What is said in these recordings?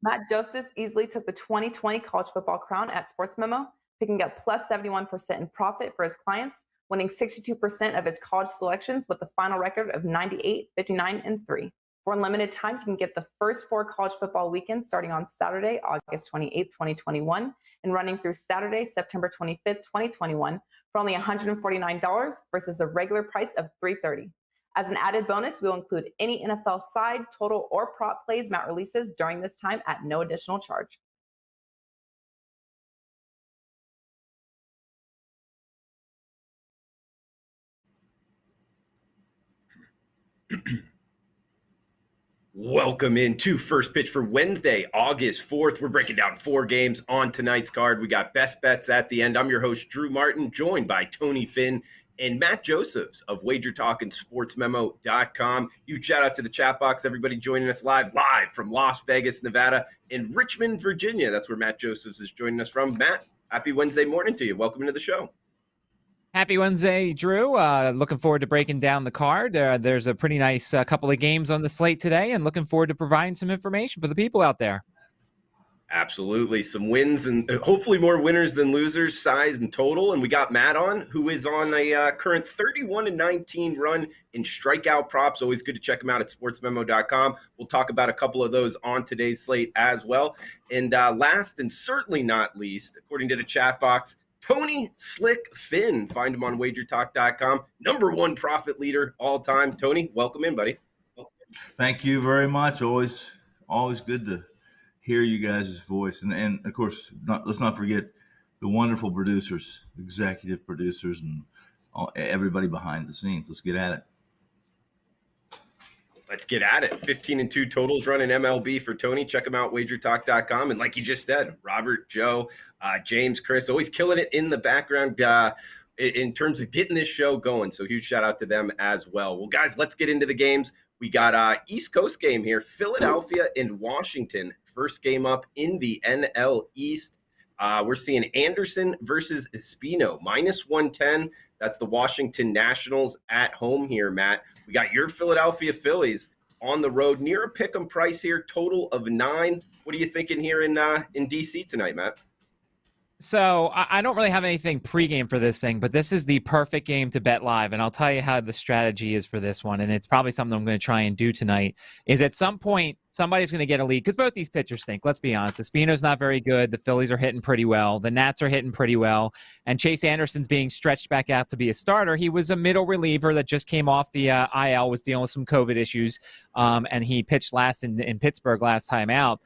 Matt Joseph easily took the 2020 college football crown at Sports Memo, picking up plus 71% in profit for his clients, winning 62% of his college selections with a final record of 98, 59, and 3. For unlimited time, you can get the first 4 college football weekends starting on Saturday, August 28th, 2021, and running through Saturday, September 25th, 2021, for only $149 versus a regular price of $330. As an added bonus, we'll include any NFL side, total, or prop plays Matt releases during this time at no additional charge. Welcome into First Pitch for Wednesday, August 4th. We're breaking down 4 games on tonight's card. We got best bets at the end. I'm your host, Drew Martin, joined by Tony Finn and Matt Josephs of WagerTalk and SportsMemo.com. Huge shout out to the chat box, everybody joining us live from Las Vegas, Nevada, and Richmond, Virginia. That's where Matt Josephs is joining us from. Matt, happy Wednesday morning to you. Welcome into the show. Happy Wednesday, Drew. Looking forward to breaking down the card. There's a pretty nice couple of games on the slate today, and looking forward to providing some information for the people out there. Absolutely. Some wins and hopefully more winners than losers, size and total. And we got Matt on, who is on a current 31-19 run in strikeout props. Always good to check him out at sportsmemo.com. We'll talk about a couple of those on today's slate as well. And last and certainly not least, according to the chat box, Tony Slick Finn. Find him on wagertalk.com. #1 profit leader all time. Tony, welcome in, buddy. Thank you very much. Always good to hear you guys' voice. And of course, let's not forget the wonderful producers, executive producers, and everybody behind the scenes. Let's get at it. Let's get at it. 15-2 totals running MLB for Tony. Check him out, wagertalk.com. And like you just said, Robert, Joe, James, Chris, always killing it in the background in terms of getting this show going. So huge shout out to them as well. Well, guys, let's get into the games. We got East Coast game here, Philadelphia and Washington. First game up in the NL East. We're seeing Anderson versus Espino, -110. That's the Washington Nationals at home here, Matt. We got your Philadelphia Phillies on the road near a pick'em price here, total of 9. What are you thinking here in DC tonight, Matt? So I don't really have anything pregame for this thing, but this is the perfect game to bet live. And I'll tell you how the strategy is for this one. And it's probably something I'm going to try and do tonight is at some point, somebody's going to get a lead because both these pitchers stink. Let's be honest. Espino's not very good. The Phillies are hitting pretty well. The Nats are hitting pretty well. And Chase Anderson's being stretched back out to be a starter. He was a middle reliever that just came off the IL, was dealing with some COVID issues. And he pitched last in Pittsburgh last time out.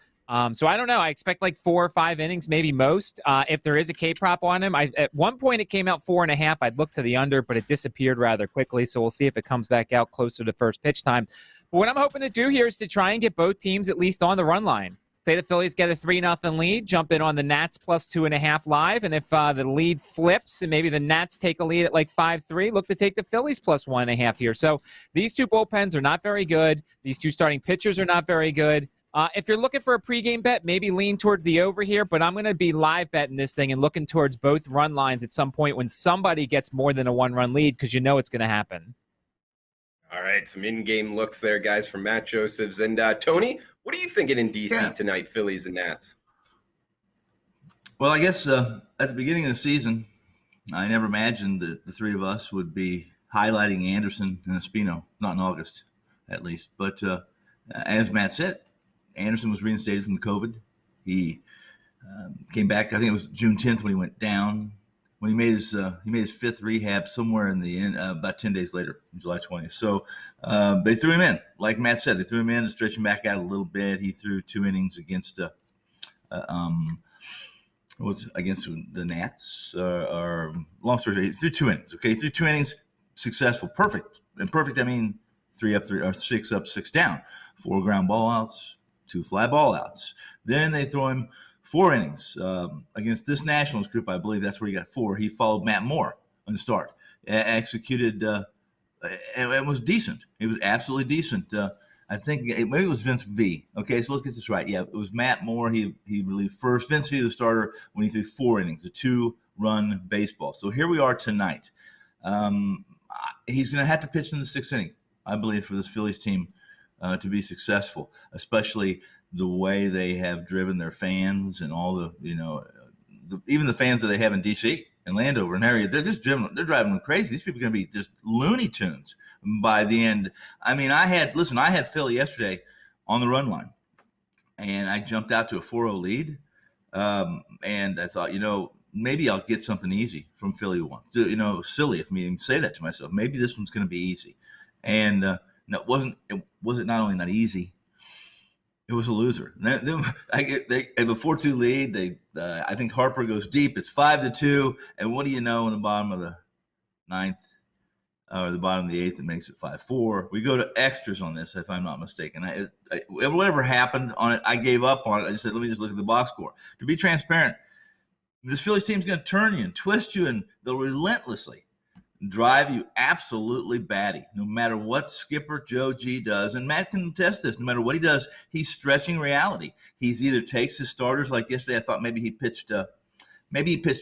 So I don't know. I expect like 4 or 5 innings, maybe most. If there is a K prop on him, at one point it came out 4.5. I'd look to the under, but it disappeared rather quickly. So we'll see if it comes back out closer to first pitch time. But what I'm hoping to do here is to try and get both teams at least on the run line. Say the Phillies get a 3-0 lead, jump in on the Nats plus 2.5 live. And if the lead flips and maybe the Nats take a lead at like 5-3, look to take the Phillies plus 1.5 here. So these two bullpens are not very good. These two starting pitchers are not very good. If you're looking for a pregame bet, maybe lean towards the over here, but I'm going to be live betting this thing and looking towards both run lines at some point when somebody gets more than a 1-run lead because you know it's going to happen. All right, some in-game looks there, guys, from Matt Josephs. And Tony, what are you thinking in D.C. tonight, Phillies and Nats? Well, I guess at the beginning of the season, I never imagined that the three of us would be highlighting Anderson and Espino, not in August at least. But as Matt said, Anderson was reinstated from the COVID. He came back. I think it was June 10th when he went down. When he made his 5th rehab somewhere in the end, about 10 days later, July 20th. So they threw him in, like Matt said. They threw him in to stretch him back out a little bit. He threw 2 innings against against the Nats. Long story short, he threw 2 innings. Okay, he threw 2 innings, successful, perfect. And perfect, I mean 3 up, 3 or 6 up, 6 down, 4 ground ball outs, 2 fly ball outs. Then they throw him 4 innings against this Nationals group. I believe that's where he got 4. He followed Matt Moore on the start, executed, it was decent. It was absolutely decent. I think maybe it was Vince V. Okay, so let's get this right. Yeah, it was Matt Moore. He relieved first. Vince V, the starter, when he threw 4 innings, a 2-run baseball. So here we are tonight. He's going to have to pitch in the 6th inning, I believe, for this Phillies team to be successful, especially the way they have driven their fans and all the, even the fans that they have in D.C. and Landover and area, they're driving them crazy. These people are going to be just Looney Tunes by the end. I mean, I had Philly yesterday on the run line, and I jumped out to a 4-0 lead, and I thought, maybe I'll get something easy from Philly once. Silly of me to say that to myself. Maybe this one's going to be easy, and no, it wasn't. It wasn't not only not easy. It was a loser. They have a 4-2 lead. I think Harper goes deep. It's 5-2. And what do you know in the bottom of the ninth or the bottom of the eighth, it makes it 5-4. We go to extras on this, if I'm not mistaken. Whatever happened on it, I gave up on it. I just said, let me just look at the box score. To be transparent, this Phillies team's going to turn you and twist you, and they'll relentlessly drive you absolutely batty, no matter what skipper Joe G does. And Matt can attest this. No matter what he does, he's stretching reality. He's either takes his starters, like yesterday. I thought maybe he pitched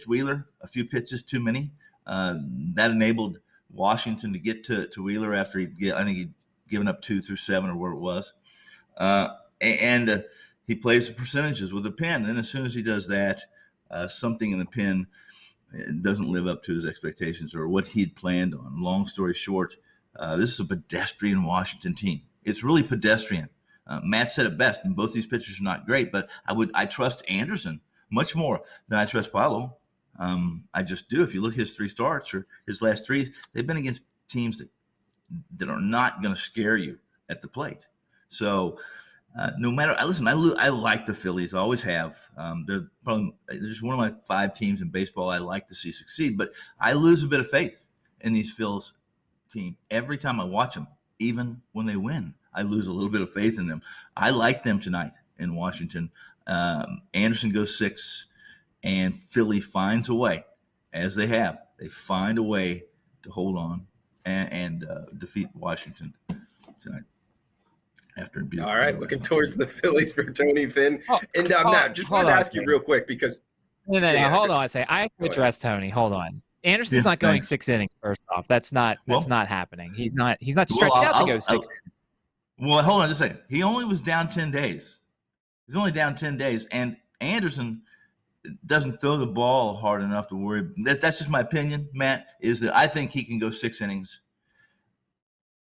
Wheeler a few pitches too many. That enabled Washington to get to Wheeler after I think he'd given up 2 through 7 or where it was. And he plays the percentages with a pen. And then as soon as he does that, something in the pen doesn't live up to his expectations or what he'd planned on. Long story short, this is a pedestrian Washington team. It's really pedestrian. Matt said it best, and both these pitchers are not great, but I trust Anderson much more than I trust Paolo. I just do. If you look at his 3 starts or his last 3, they've been against teams that are not going to scare you at the plate. So no matter, listen, I like the Phillies. I always have. They're just one of my 5 teams in baseball I like to see succeed. But I lose a bit of faith in these Phillies team every time I watch them. Even when they win, I lose a little bit of faith in them. I like them tonight in Washington. Anderson goes 6, and Philly finds a way, as they have. They find a way to hold on and defeat Washington tonight. After a beautiful. All right, looking towards the Phillies for Tony Finn. And now, just wanted to ask you real quick because no, hold on. I have to address Tony. Hold on. Anderson's not going 6 innings. First off, that's not happening. He's not stretched out to go 6. Well, hold on just a second. He only was down 10 days. He's only down 10 days, and Anderson doesn't throw the ball hard enough to worry. That's just my opinion, Matt. Is that I think he can go 6 innings.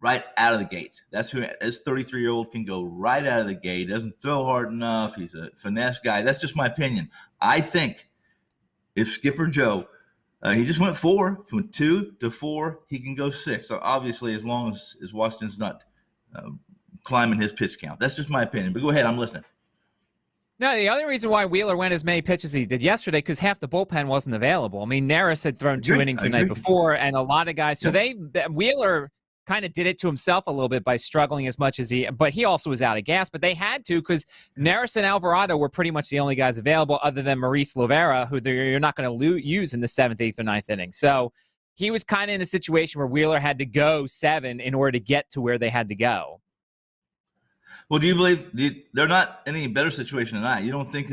Right out of the gate. That's who this 33-year-old can go right out of the gate. Doesn't throw hard enough. He's a finesse guy. That's just my opinion. I think if Skipper Joe, he just went 4, from 2 to 4, he can go 6. So obviously, as long as Washington's not climbing his pitch count. That's just my opinion. But go ahead. I'm listening. No, the only reason why Wheeler went as many pitches as he did yesterday because half the bullpen wasn't available. I mean, Neris had thrown 2 innings the night before, and a lot of guys. So Wheeler kind of did it to himself a little bit by struggling as much as but he also was out of gas. But they had to because Neris and Alvarado were pretty much the only guys available other than Maurice Lovera, who you're not going to use in the 7th, 8th, or 9th inning. So he was kind of in a situation where Wheeler had to go 7 in order to get to where they had to go. Well, do you believe they're not in any better situation than I? You don't think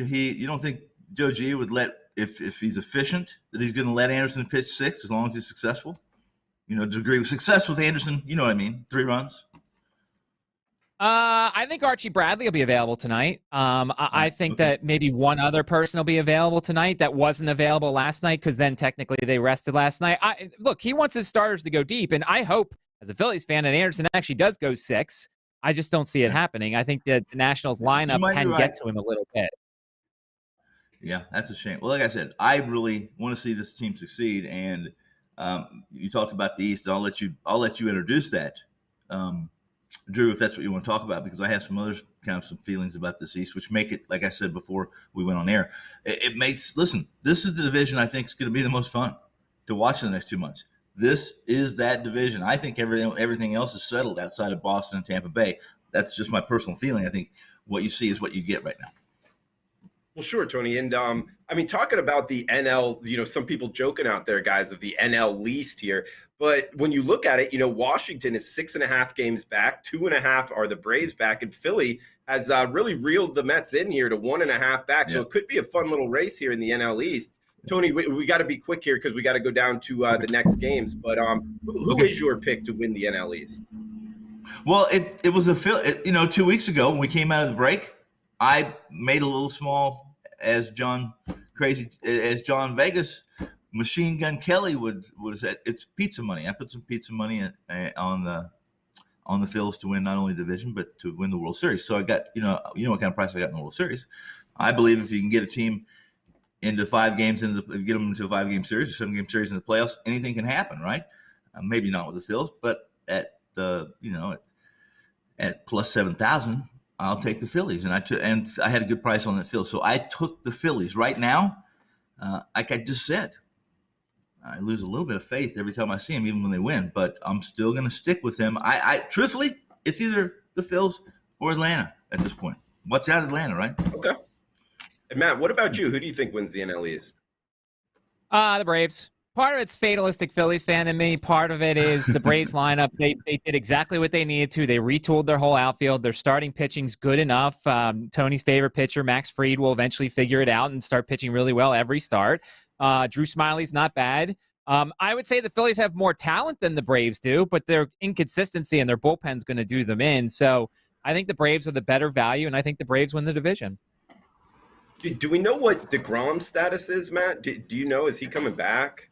Joe G would let, if he's efficient, that he's going to let Anderson pitch 6 as long as he's successful? Degree of success with Anderson, you know what I mean? 3 runs. I think Archie Bradley will be available tonight. I think that maybe one other person will be available tonight that wasn't available last night because then technically they rested last night. Look, he wants his starters to go deep, and I hope, as a Phillies fan, that Anderson actually does go 6. I just don't see it happening. I think that the Nationals lineup can get to him a little bit. Yeah, that's a shame. Well, like I said, I really want to see this team succeed, and you talked about the East. I'll let you introduce that, Drew, if that's what you want to talk about, because I have some feelings about this East, which make it, like I said before we went on air, it makes. Listen, this is the division I think is going to be the most fun to watch in the next 2 months. This is that division. I think everything else is settled outside of Boston and Tampa Bay. That's just my personal feeling. I think what you see is what you get right now. Well, sure, Tony. And talking about the NL, some people joking out there, guys, of the NL least here. But when you look at it, Washington is 6.5 games back, 2.5 are the Braves back, and Philly has really reeled the Mets in here to 1.5 back. So it could be a fun little race here in the NL East. Tony, we got to be quick here because we got to go down to the next games. But who is your pick to win the NL East? Well, it was 2 weeks ago when we came out of the break. I made a little small as John Vegas. Machine Gun Kelly would say it's pizza money. I put some pizza money on the Phillies to win not only the division but to win the World Series. So I got what kind of price I got in the World Series. I believe if you can get a team into 5 games get them into a 5-game series or 7-game series in the playoffs, anything can happen, right? Maybe not with the Phillies, but at at plus 7,000, I'll take the Phillies, and I had a good price on the Phillies, so I took the Phillies. Right now, like I just said, I lose a little bit of faith every time I see them, even when they win, but I'm still going to stick with them. I truthfully, it's either the Phillies or Atlanta at this point. What's out Atlanta, right? Okay. And Matt, what about you? Who do you think wins the NL East? The Braves. Part of it's fatalistic Phillies fan in me. Part of it is the Braves lineup. They did exactly what they needed to. They retooled their whole outfield. Their starting pitching's good enough. Tony's favorite pitcher, Max Fried, will eventually figure it out and start pitching really well every start. Drew Smiley's not bad. I would say the Phillies have more talent than the Braves do, but their inconsistency and their bullpen's going to do them in. So I think the Braves are the better value, and I think the Braves win the division. Do we know what DeGrom's status is, Matt? Do you know? Is he coming back?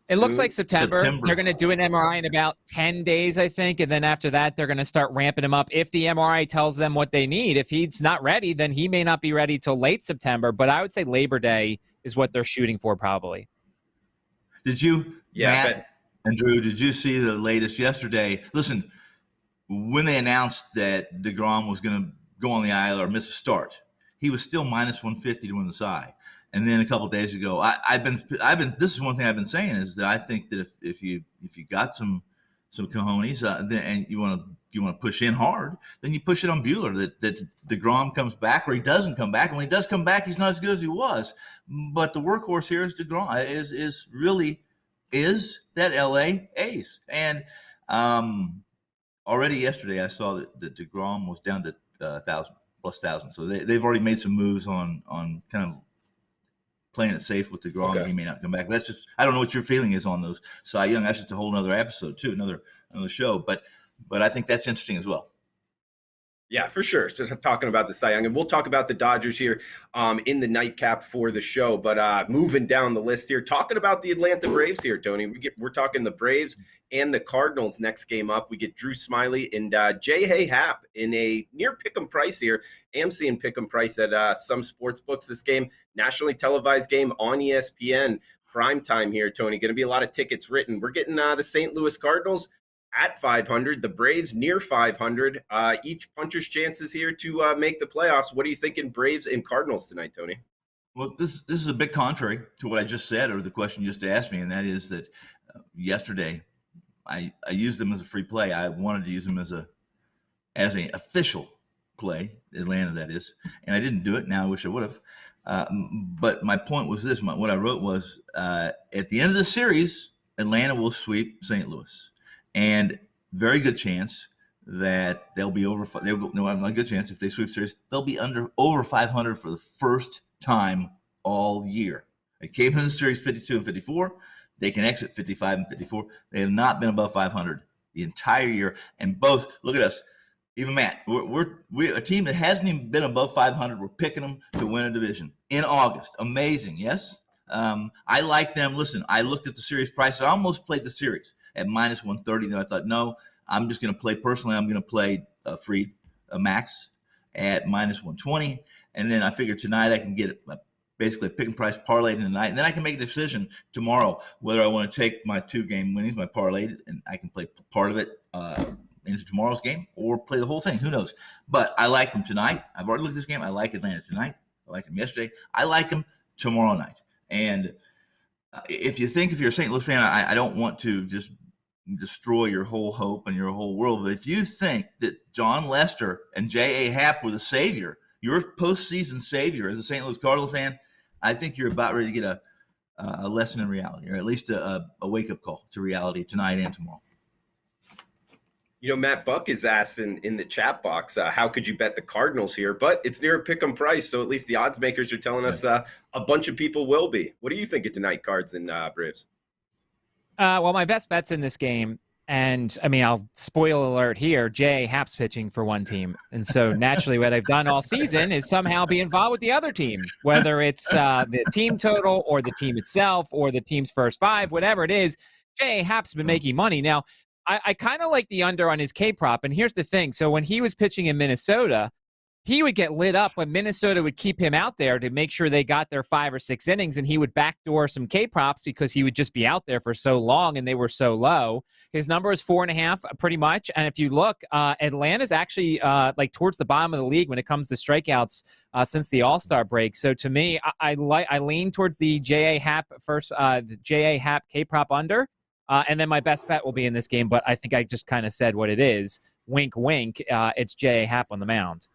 It looks like September. They're going to do an MRI in about 10 days, I think, and then after that, they're going to start ramping him up. If the MRI tells them what they need, if he's not ready, then he may not be ready till late September, but I would say Labor Day is what they're shooting for probably. Did you, Matt and Drew, did you see the latest yesterday? Listen, when they announced that DeGrom was going to go on the IL or miss a start, he was still minus 150 to win the Cy. And then a couple of days ago, I've been. This is one thing I've been saying is that I think that if you got some cojones, and you want to push in hard, then you push it on Buehler. That DeGrom comes back or he doesn't come back. And when he does come back, he's not as good as he was. But the workhorse here is DeGrom. Is that LA ace. And already yesterday I saw that DeGrom was down to 1,000. So they've already made some moves on kind of playing it safe with DeGrom. Okay. He may not come back. That's just, I don't know what your feeling is on those Cy Young. That's just a whole nother episode too, another show. But I think that's interesting as well. Yeah, for sure. Just talking about the Cy Young, and we'll talk about the Dodgers here in the nightcap for the show. But moving down the list here, talking about the Atlanta Braves here, Tony. We're talking the Braves and the Cardinals next game up. We get Drew Smiley and J.A. Happ in a near pick'em price here. AMC and pick'em price at some sports books. This game, nationally televised game on ESPN. Prime time here, Tony. Going to be a lot of tickets written. We're getting the St. Louis Cardinals at 500, the Braves near 500. Each puncher's chances here to make the playoffs. What are you thinking, Braves and Cardinals tonight, Tony? Well, this is a bit contrary to what I just said or the question you just asked me, and that is that yesterday I used them as a free play. I wanted to use them as an official play, Atlanta that is, and I didn't do it. Now I wish I would have. But my point was this: what I wrote was at the end of the series, Atlanta will sweep St. Louis. And very good chance that they'll be over. Not a good chance if they sweep series. They'll be over 500 for the first time all year. They came into the series 52 and 54. They can exit 55 and 54. They have not been above 500 the entire year. And both, look at us, even Matt. We're a team that hasn't even been above 500. We're picking them to win a division in August. Amazing, yes. I like them. Listen, I looked at the series price. I almost played the series at minus 130. Then I thought, no, I'm just going to play personally. I'm going to play Fried Max at minus 120. And then I figured tonight I can get basically a pick and price parlayed in the night. And then I can make a decision tomorrow whether I want to take my 2-game winnings, my parlay, and I can play part of it into tomorrow's game or play the whole thing. Who knows? But I like them tonight. I've already looked at this game. I like Atlanta tonight. I liked them yesterday. I like them tomorrow night. And if you're a St. Louis fan, I don't want to just destroy your whole hope and your whole world. But if you think that John Lester and J.A. Happ were the savior, your postseason savior as a St. Louis Cardinal fan, I think you're about ready to get a lesson in reality, or at least a wake-up call to reality tonight and tomorrow. You know, Matt Buck is asked in the chat box, how could you bet the Cardinals here? But it's near a pick'em price, so at least the odds makers are telling us a bunch of people will be. What do you think of tonight, Cards and Braves? Well, my best bets in this game, And I mean, I'll spoil alert here. J.A. Happ's pitching for one team. And so naturally what they've done all season is somehow be involved with the other team, whether it's the team total or the team itself or the team's first five, whatever it is. J.A. Happ's been making money. Now, I kind of like the under on his K-prop. And here's the thing. So when he was pitching in Minnesota, he would get lit up when Minnesota would keep him out there to make sure they got their 5 or 6 innings, and he would backdoor some K-props because he would just be out there for so long and they were so low. His number is 4.5 pretty much. And if you look, Atlanta's actually like towards the bottom of the league when it comes to strikeouts since the All-Star break. So to me, I lean towards the J.A. Happ first, the J.A. Happ K-prop under. And then my best bet will be in this game, but I think I just kind of said what it is. Wink, wink. It's J.A. Happ on the mound.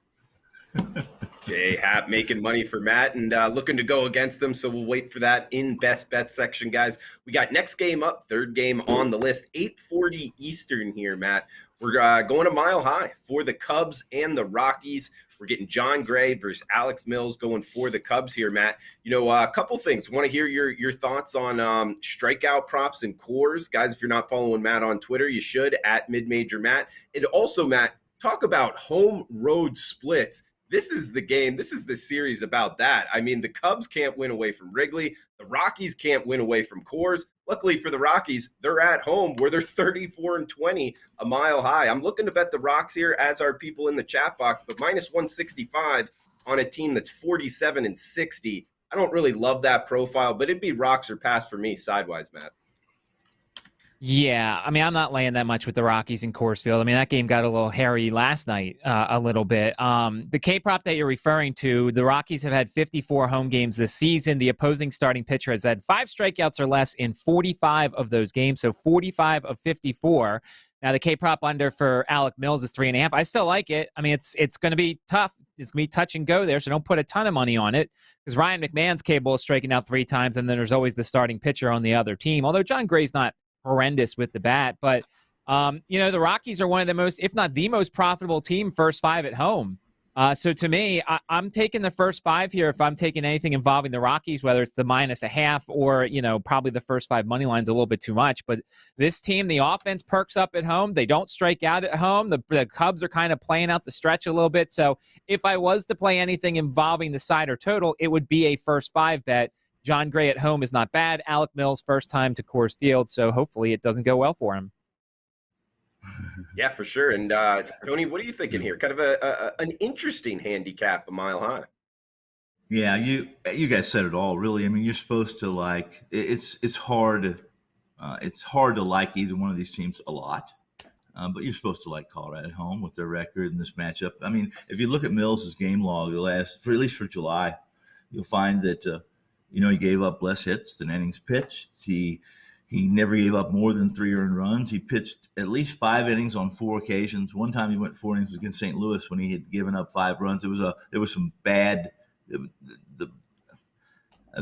J.A. Happ making money for Matt and looking to go against them, so we'll wait for that in best bet section, guys. We got next game up, third game on the list, 8:40 Eastern here, Matt. We're going a mile high for the Cubs and the Rockies. We're getting John Gray versus Alex Mills going for the Cubs here, Matt. You know, a couple things. Want to hear your thoughts on strikeout props and cores. Guys, if you're not following Matt on Twitter, you should, at MidMajor Matt. And also, Matt, talk about home road splits. This is the game. This is the series about that. I mean, the Cubs can't win away from Wrigley. The Rockies can't win away from Coors. Luckily for the Rockies, they're at home where they're 34-20, a mile high. I'm looking to bet the Rocks here, as are people in the chat box, but minus 165 on a team that's 47-60. I don't really love that profile, but it'd be Rocks or pass for me sidewise, Matt. Yeah, I mean, I'm not laying that much with the Rockies in Coors Field. I mean, that game got a little hairy last night, a little bit. The K-prop that you're referring to, the Rockies have had 54 home games this season. The opposing starting pitcher has had 5 strikeouts or less in 45 of those games, so 45 of 54. Now, the K-prop under for Alec Mills is 3.5. I still like it. I mean, it's going to be tough. It's going to be touch and go there, so don't put a ton of money on it because Ryan McMahon's capable of striking out 3 times, and then there's always the starting pitcher on the other team, although John Gray's not horrendous with the bat. But, you know, the Rockies are one of the most, if not the most profitable team first 5 at home. So to me, I'm taking the first 5 here if I'm taking anything involving the Rockies, whether it's the -0.5 or, you know, probably the first 5 money line's a little bit too much. But this team, the offense perks up at home. They don't strike out at home. The Cubs are kind of playing out the stretch a little bit. So if I was to play anything involving the side or total, it would be a first 5 bet. John Gray at home is not bad. Alec Mills, first time to Coors Field, so hopefully it doesn't go well for him. Yeah, for sure. And Tony, what are you thinking here? Kind of an interesting handicap, a mile high. Yeah, you guys said it all, really. I mean, you're supposed to like it's hard to like either one of these teams a lot, but you're supposed to like Colorado at home with their record in this matchup. I mean, if you look at Mills' game log, at least for July, you'll find that. You know, he gave up less hits than innings pitched. He never gave up more than 3 earned runs. He pitched at least 5 innings on 4 occasions. One time he went 4 innings against St. Louis when he had given up 5 runs. There was some bad. The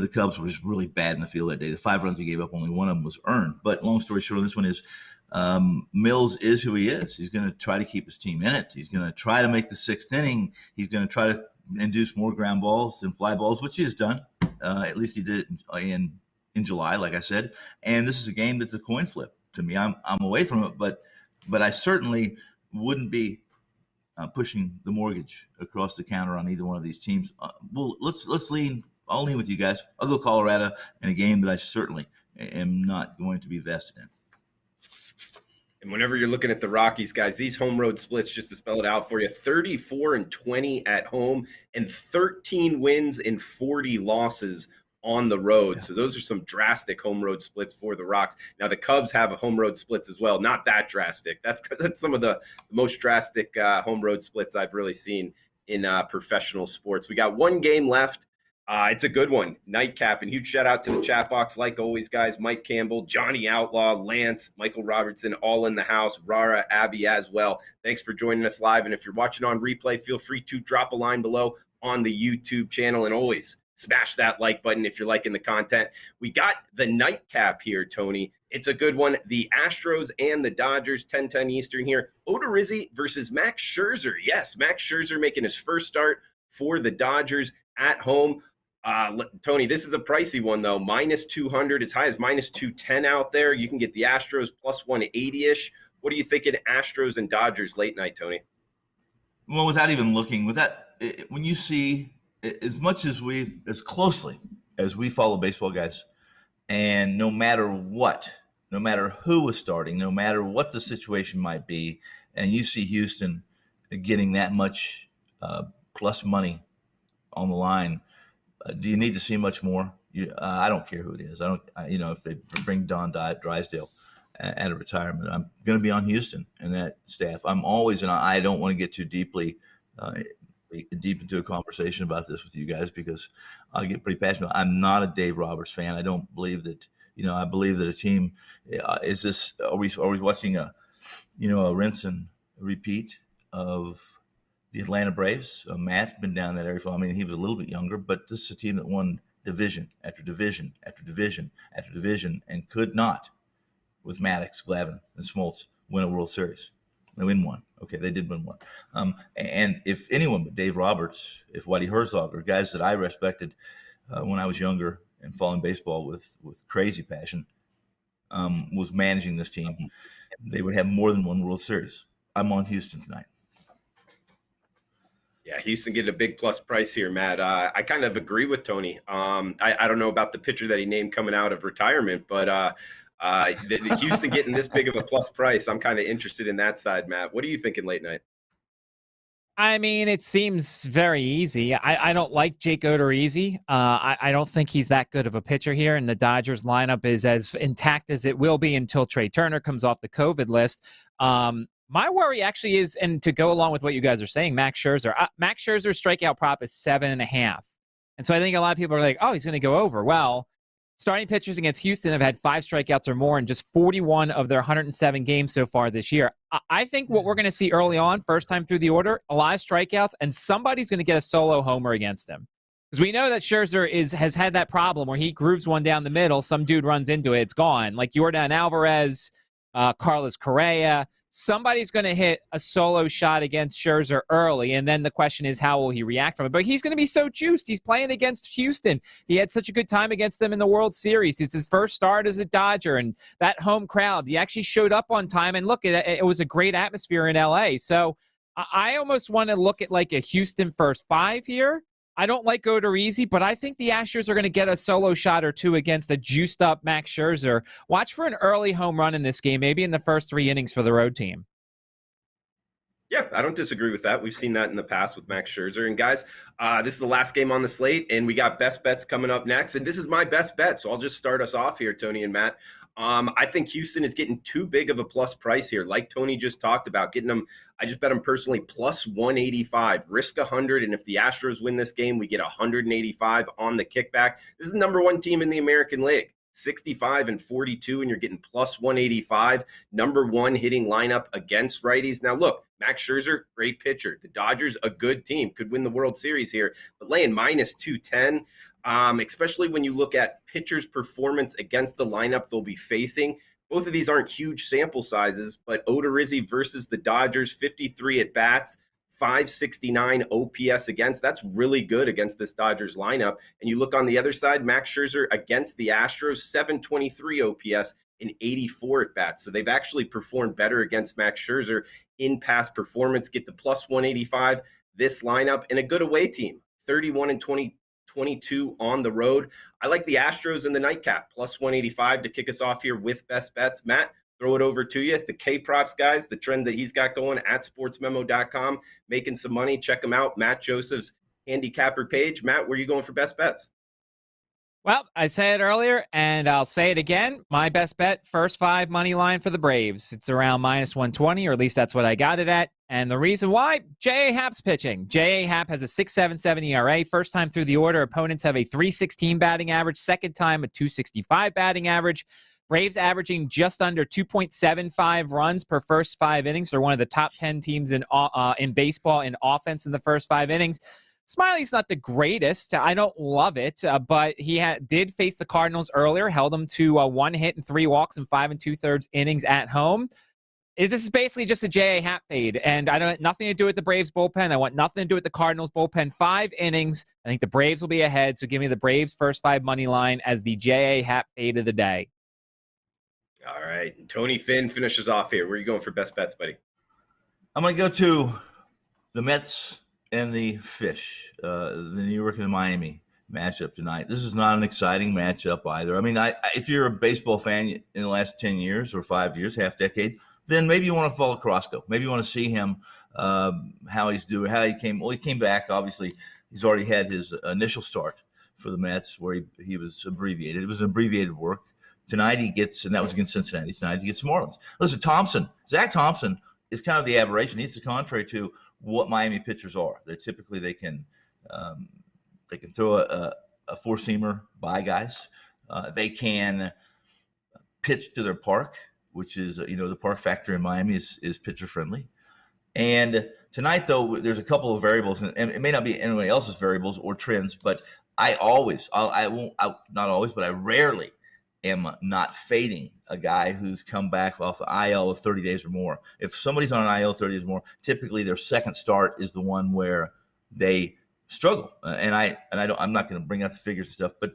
Cubs were just really bad in the field that day. The 5 runs he gave up, only one of them was earned. But long story short, on this one is Mills is who he is. He's going to try to keep his team in it. He's going to try to make the 6th inning. He's going to try to induce more ground balls than fly balls, which he has done. At least he did it in July, like I said. And this is a game that's a coin flip to me. I'm away from it, but I certainly wouldn't be pushing the mortgage across the counter on either one of these teams. Well, let's lean. I'll lean with you guys. I'll go Colorado in a game that I certainly am not going to be vested in. And whenever you're looking at the Rockies, guys, these home road splits, just to spell it out for you, 34-20 at home and 13 wins and 40 losses on the road. Yeah. So those are some drastic home road splits for the Rocks. Now, the Cubs have a home road splits as well. Not that drastic. That's some of the most drastic home road splits I've really seen in professional sports. We got one game left. It's a good one. Nightcap, and huge shout out to the chat box. Like always, guys, Mike Campbell, Johnny Outlaw, Lance, Michael Robertson, all in the house, Rara, Abby as well. Thanks for joining us live. And if you're watching on replay, feel free to drop a line below on the YouTube channel, and always smash that like button if you're liking the content. We got the nightcap here, Tony. It's a good one. The Astros and the Dodgers, 10-10 Eastern here. Odorizzi versus Max Scherzer. Yes, Max Scherzer making his first start for the Dodgers at home. Tony, this is a pricey one, though. Minus 200, as high as minus 210 out there. You can get the Astros plus 180-ish. What are you thinking Astros and Dodgers late night, Tony? Well, without even looking, when you see as much as as closely as we follow baseball, guys, and no matter who is starting, no matter what the situation might be, and you see Houston getting that much plus money on the line, do you need to see much more? I don't care who it is. If they bring Don Drysdale out of retirement, I'm going to be on Houston and that staff. I'm always, and I don't want to get too deep into a conversation about this with you guys because I get pretty passionate. I'm not a Dave Roberts fan. I don't believe that. I believe that a team is this. Are we watching a rinse and repeat of the Atlanta Braves? Matt's been down that area for. I mean, he was a little bit younger, but this is a team that won division after division after division after division and could not, with Maddox, Glavine, and Smoltz, win a World Series. They win one. Okay, they did win one. And if anyone but Dave Roberts, if Whitey Herzog, or guys that I respected when I was younger and following baseball with crazy passion, was managing this team, they would have more than one World Series. I'm on Houston tonight. Yeah, Houston getting a big plus price here, Matt. I kind of agree with Tony. I don't know about the pitcher that he named coming out of retirement, but the Houston getting this big of a plus price, I'm kind of interested in that side, Matt. What are you thinking late night? I mean, it seems very easy. I don't like Jake Odorizzi. I don't think he's that good of a pitcher here, and the Dodgers lineup is as intact as it will be until Trey Turner comes off the COVID list. My worry actually is, and to go along with what you guys are saying, Max Scherzer. Max Scherzer's strikeout prop is 7.5. And so I think a lot of people are like, oh, he's going to go over. Well, starting pitchers against Houston have had 5 strikeouts or more in just 41 of their 107 games so far this year. I think what we're going to see early on, first time through the order, a lot of strikeouts, and somebody's going to get a solo homer against him. Because we know that Scherzer has had that problem where he grooves one down the middle, some dude runs into it, it's gone. Like Yordan Alvarez, Carlos Correa. Somebody's going to hit a solo shot against Scherzer early, and then the question is, how will he react from it? But he's going to be so juiced. He's playing against Houston. He had such a good time against them in the World Series. It's his first start as a Dodger, and that home crowd, he actually showed up on time, and look, it was a great atmosphere in L.A. So I almost want to look at like a Houston first 5 here. I don't like Odorizzi, but I think the Astros are going to get a solo shot or two against a juiced-up Max Scherzer. Watch for an early home run in this game, maybe in the first 3 innings for the road team. Yeah, I don't disagree with that. We've seen that in the past with Max Scherzer. And guys, this is the last game on the slate, and we got best bets coming up next. And this is my best bet, so I'll just start us off here, Tony and Matt. I think Houston is getting too big of a plus price here. Like Tony just talked about, getting them, I just bet them personally plus 185, risk 100. And if the Astros win this game, we get 185 on the kickback. This is the number 1 team in the American League, 65-42, and you're getting plus 185. Number 1 hitting lineup against righties. Now look, Max Scherzer, great pitcher. The Dodgers, a good team, could win the World Series here, but laying minus 210. Especially when you look at pitchers' performance against the lineup they'll be facing. Both of these aren't huge sample sizes, but Odorizzi versus the Dodgers, 53 at bats, 569 OPS against. That's really good against this Dodgers lineup. And you look on the other side, Max Scherzer against the Astros, 723 OPS and 84 at bats. So they've actually performed better against Max Scherzer in past performance. Get the plus 185, this lineup, and a good away team, 31-22 on the road. I like the Astros in the nightcap, plus 185 to kick us off here with best bets. Matt, throw it over to you. The K-Props guys, the trend that he's got going at sportsmemo.com, making some money. Check him out. Matt Joseph's handicapper page. Matt, where are you going for best bets? Well, I said it earlier, and I'll say it again. My best bet, first 5 money line for the Braves. It's around minus 120, or at least that's what I got it at. And the reason why, J.A. Happ's pitching. J.A. Happ has a 6.77 ERA. First time through the order, opponents have a 3.16 batting average. Second time, a 2.65 batting average. Braves averaging just under 2.75 runs per first 5 innings. They're one of the top 10 teams in baseball in offense in the first 5 innings. Smiley's not the greatest. I don't love it, but he did face the Cardinals earlier, held them to 1 hit and 3 walks in 5 2/3 innings at home. This is basically just a J.A. hat fade, and I don't nothing to do with the Braves bullpen. I want nothing to do with the Cardinals bullpen. 5 innings. I think the Braves will be ahead, so give me the Braves first 5 money line as the J.A. hat fade of the day. All right. Tony Finn finishes off here. Where are you going for best bets, buddy? I'm going to go to the Mets and the Fish, the New York and the Miami matchup tonight. This is not an exciting matchup either. I mean, if you're a baseball fan in the last 10 years or 5 years, half decade, then maybe you want to follow Carrasco. Maybe you want to see him, how he's doing, how he came. Well, he came back. Obviously, he's already had his initial start for the Mets where he was abbreviated. It was an abbreviated work. Tonight he gets, and that was against Cincinnati. Tonight he gets Marlins. Listen, Zach Thompson is kind of the aberration. He's the contrary to what Miami pitchers are. They can throw a four-seamer by guys. They can pitch to their park, which is, the park factor in Miami is pitcher friendly. And tonight, though, there's a couple of variables, and it may not be anybody else's variables or trends, but I rarely am not fading a guy who's come back off the IL of 30 days or more. If somebody's on an IL 30 days or more, typically their second start is the one where they struggle. I'm not going to bring out the figures and stuff, but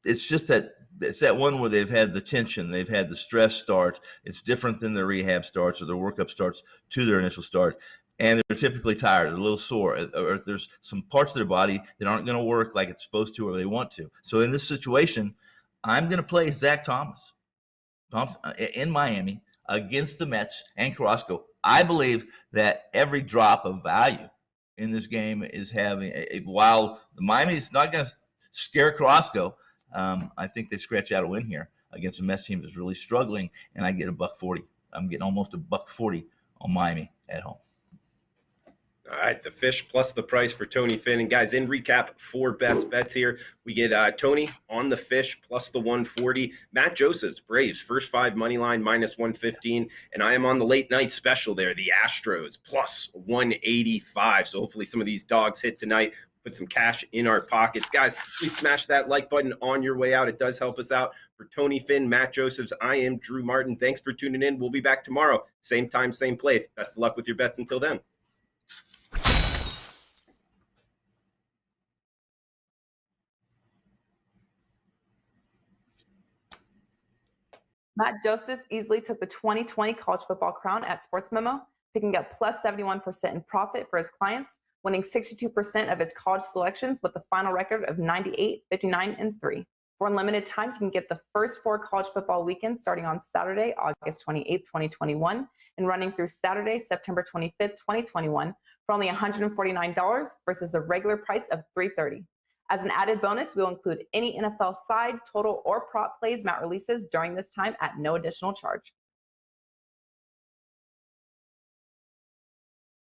it's just that it's that one where they've had the tension, they've had the stress start. It's different than their rehab starts or their workup starts to their initial start. And they're typically tired, they're a little sore, or there's some parts of their body that aren't going to work like it's supposed to or they want to. So in this situation, I'm going to play Zach Thompson in Miami against the Mets and Carrasco. I believe that every drop of value in this game is having while Miami is not going to scare Carrasco, I think they scratch out a win here against a Mets team that's really struggling, and I get $140. I'm getting almost $140 on Miami at home. All right, the Fish plus the price for Tony Finn. And guys, in recap, 4 best bets here. We get Tony on the Fish plus the 140. Matt Joseph's Braves first 5 money line minus 115. And I am on the late night special there, the Astros plus 185. So hopefully some of these dogs hit tonight. Put some cash in our pockets. Guys, please smash that like button on your way out. It does help us out. For Tony Finn, Matt Josephs, I am Drew Martin. Thanks for tuning in. We'll be back tomorrow. Same time, same place. Best of luck with your bets until then. Matt Joseph easily took the 2020 college football crown at Sports Memo, picking up plus 71% in profit for his clients, winning 62% of his college selections with the final record of 98, 59, and 3. For unlimited time, you can get the first 4 college football weekends starting on Saturday, August 28, 2021, and running through Saturday, September 25th, 2021, for only $149 versus a regular price of $330. As an added bonus, we will include any NFL side, total, or prop plays Matt releases during this time at no additional charge.